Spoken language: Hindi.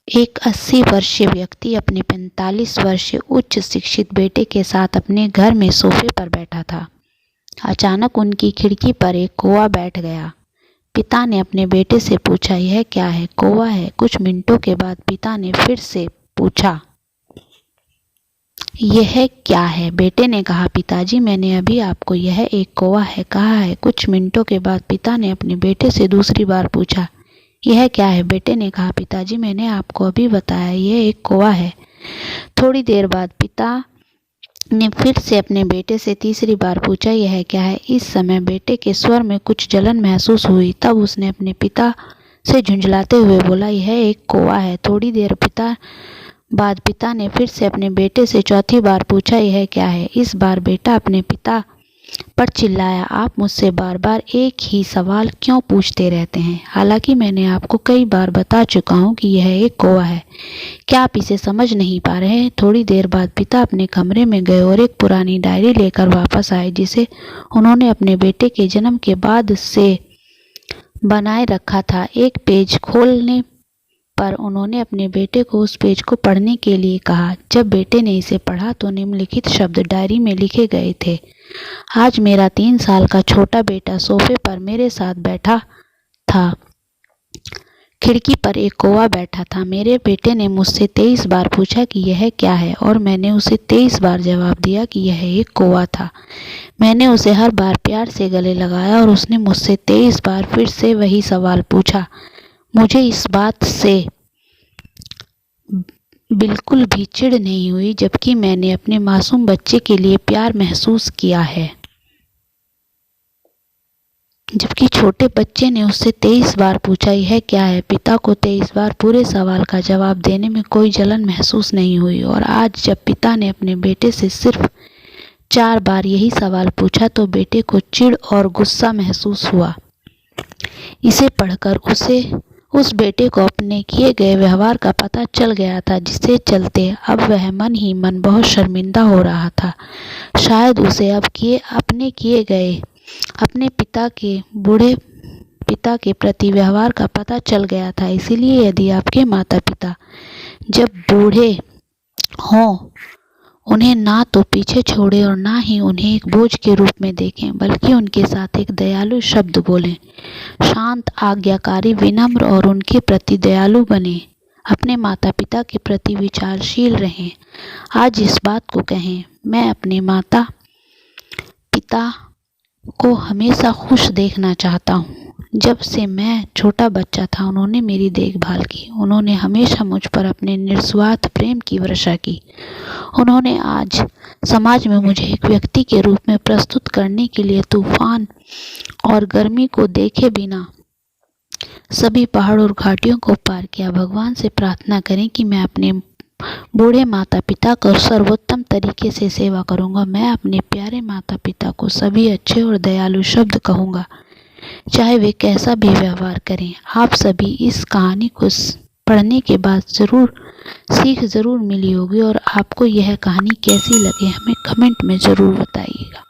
एक 80 वर्षीय व्यक्ति अपने 45 वर्षीय उच्च शिक्षित बेटे के साथ अपने घर में सोफे पर बैठा था। अचानक उनकी खिड़की पर एक कौवा बैठ गया। पिता ने अपने बेटे से पूछा, यह क्या है? कौवा है। कुछ मिनटों के बाद पिता ने फिर से पूछा, यह क्या है? बेटे ने कहा, पिताजी मैंने अभी आपको यह एक कौवा है कहा है। कुछ मिनटों के बाद पिता ने अपने बेटे से दूसरी बार पूछा, यह क्या है? बेटे ने कहा, पिताजी मैंने आपको अभी बताया यह एक कौवा है। थोड़ी देर बाद पिता ने फिर से अपने बेटे से तीसरी बार पूछा, यह क्या है? इस समय बेटे के स्वर में कुछ जलन महसूस हुई। तब उसने अपने पिता से झुंझलाते हुए बोला, यह एक कौवा है। थोड़ी देर बाद पिता ने फिर से अपने बेटे से चौथी बार पूछा, यह क्या है? इस बार बेटा अपने पिता पर चिल्लाया, आप मुझसे बार बार एक ही सवाल क्यों पूछते रहते हैं? हालांकि मैंने आपको कई बार बता चुका हूं कि यह एक कौवा है। क्या आप इसे समझ नहीं पा रहे हैं? थोड़ी देर बाद पिता अपने कमरे में गए और एक पुरानी डायरी लेकर वापस आए जिसे उन्होंने अपने बेटे के जन्म के बाद से बनाए रखा था। एक पेज खोलने पर उन्होंने अपने बेटे को उस पेज को पढ़ने के लिए कहा। जब बेटे ने इसे पढ़ा तो निम्नलिखित शब्द डायरी में लिखे गए थे, आज मेरा 3 साल का छोटा बेटा सोफे पर मेरे साथ बैठा था। खिड़की पर एक कौवा बैठा था। मेरे बेटे ने मुझसे 23 बार पूछा कि यह क्या है और मैंने उसे 23 बार जवाब दिया कि यह एक कौवा था। मैंने उसे हर बार प्यार से गले लगाया और उसने मुझसे 23 बार फिर से वही सवाल पूछा। मुझे इस बात से बिल्कुल भी चिढ़ नहीं हुई, जबकि मैंने अपने मासूम बच्चे के लिए प्यार महसूस किया है। जबकि छोटे बच्चे ने उससे 23 बार पूछा, यह क्या है? पिता को 23 बार पूरे सवाल का जवाब देने में कोई जलन महसूस नहीं हुई। और आज जब पिता ने अपने बेटे से सिर्फ 4 बार यही सवाल पूछा तो बेटे को चिढ़ और गुस्सा महसूस हुआ। इसे पढ़कर उस बेटे को अपने किए गए व्यवहार का पता चल गया था, जिससे चलते अब वह मन ही मन बहुत शर्मिंदा हो रहा था। शायद उसे अपने बूढ़े पिता के प्रति व्यवहार का पता चल गया था। इसीलिए यदि आपके माता पिता जब बूढ़े हों, उन्हें ना तो पीछे छोड़ें और ना ही उन्हें एक बोझ के रूप में देखें, बल्कि उनके साथ एक दयालु शब्द बोलें। शांत, आज्ञाकारी, विनम्र और उनके प्रति दयालु बने। अपने माता पिता के प्रति विचारशील रहें। आज इस बात को कहें, मैं अपने माता पिता को हमेशा खुश देखना चाहता हूँ। जब से मैं छोटा बच्चा था उन्होंने मेरी देखभाल की। उन्होंने हमेशा मुझ पर अपने निस्वार्थ प्रेम की वर्षा की। उन्होंने आज समाज में मुझे एक व्यक्ति के रूप में प्रस्तुत करने के लिए तूफान और गर्मी को देखे बिना सभी पहाड़ और घाटियों को पार किया। भगवान से प्रार्थना करें कि मैं अपने बूढ़े माता पिता का सर्वोत्तम तरीके से सेवा करूंगा। मैं अपने प्यारे माता पिता को सभी अच्छे और दयालु शब्द कहूंगा, चाहे वे कैसा भी व्यवहार करें। आप सभी इस कहानी को पढ़ने के बाद सीख जरूर मिली होगी और आपको यह कहानी कैसी लगे हमें कमेंट में ज़रूर बताइएगा।